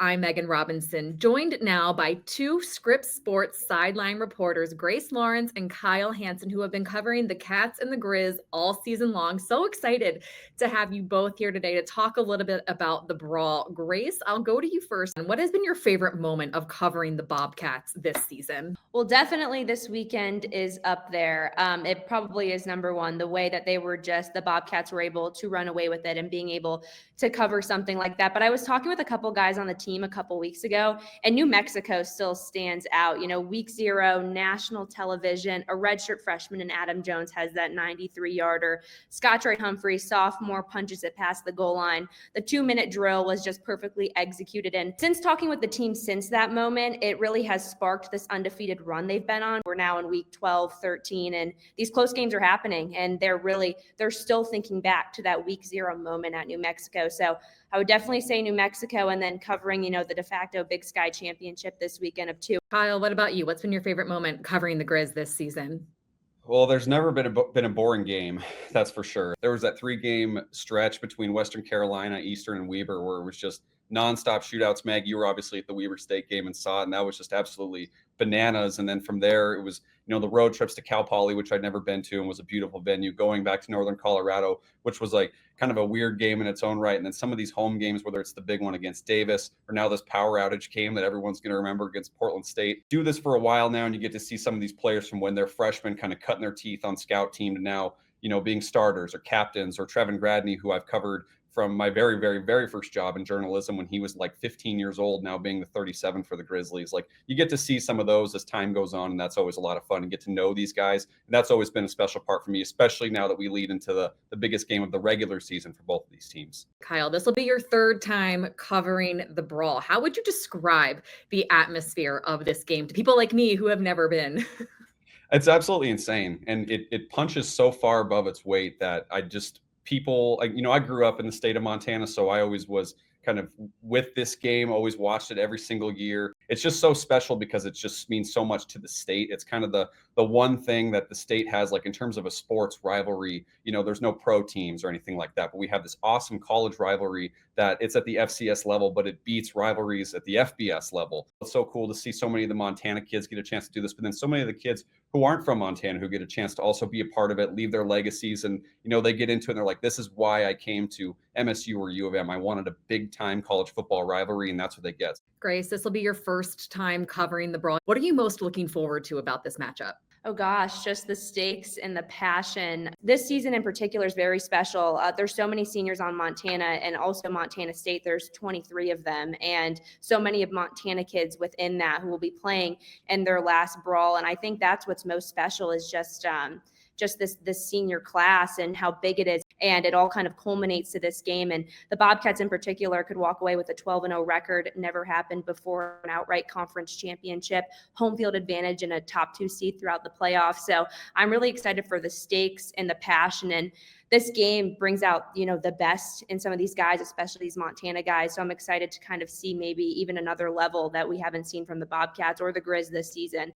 I'm Megan Robinson, joined now by two Scripps Sports sideline reporters, Grace Lawrence and Kyle Hansen, who have been covering the Cats and the Grizz all season long. So excited to have you both here today to talk a little bit about the Brawl. Grace, I'll go to you first. What has been your favorite moment of covering the Bobcats this season? Well, definitely this weekend is up there. It probably is number one. The way that the Bobcats were able to run away with it and being able to cover something like that. But I was talking with a couple guys on the team a couple weeks ago, and New Mexico still stands out. You know, week 0, national television, a redshirt freshman in Adam Jones has that 93-yarder. Scott Humphrey, sophomore, punches it past the goal line. The 2-minute drill was just perfectly executed. And since talking with the team since that moment, it really has sparked this undefeated run they've been on. We're now in week 12, 13, and these close games are happening, and they're still thinking back to that week 0 moment at New Mexico. So I would definitely say New Mexico, and then covering, the de facto Big Sky Championship this weekend of 2. Kyle, what about you? What's been your favorite moment covering the Grizz this season? Well, there's never been a boring game, that's for sure. There was that 3-game stretch between Western Carolina, Eastern, and Weber where it was just nonstop shootouts. Meg, you were obviously at the Weber State game and saw it, and that was just absolutely bananas. And then from there, it was the road trips to Cal Poly, which I'd never been to and was a beautiful venue. Going back to Northern Colorado, which was like kind of a weird game in its own right. And then some of these home games, whether it's the big one against Davis or now this power outage game that everyone's going to remember against Portland State. Do this for a while now, and you get to see some of these players from when they're freshmen kind of cutting their teeth on scout team to now, being starters or captains, or Trevin Gradney, who I've covered from my very, very, very first job in journalism when he was like 15 years old, now being the 37 for the Grizzlies. Like, you get to see some of those as time goes on, and that's always a lot of fun, and get to know these guys. And that's always been a special part for me, especially now that we lead into the biggest game of the regular season for both of these teams. Kyle, this will be your third time covering the Brawl. How would you describe the atmosphere of this game to people like me who have never been? It's absolutely insane. And it punches so far above its weight that people, I grew up in the state of Montana, so I always was kind of with this game, always watched it every single year. It's just so special because it just means so much to the state. It's kind of the one thing that the state has, like in terms of a sports rivalry. There's no pro teams or anything like that, but we have this awesome college rivalry that it's at the FCS level, but it beats rivalries at the FBS level. It's so cool to see so many of the Montana kids get a chance to do this, but then so many of the kids who aren't from Montana who get a chance to also be a part of it, leave their legacies, and they get into it and they're like, this is why I came to MSU or U of M. I wanted a big time college football rivalry, and that's what they get. Grace, this will be your first time covering the Brawl. What are you most looking forward to about this matchup? Oh gosh, just the stakes and the passion. This season in particular is very special. There's so many seniors on Montana, and also Montana State. There's 23 of them, and so many of Montana kids within that who will be playing in their last Brawl. And I think that's what's most special is just this senior class and how big it is. And it all kind of culminates to this game. And the Bobcats in particular could walk away with a 12-0 record. Never happened before, an outright conference championship, home field advantage, and a top 2 seed throughout the playoffs. So I'm really excited for the stakes and the passion. And this game brings out, the best in some of these guys, especially these Montana guys. So I'm excited to kind of see maybe even another level that we haven't seen from the Bobcats or the Grizz this season.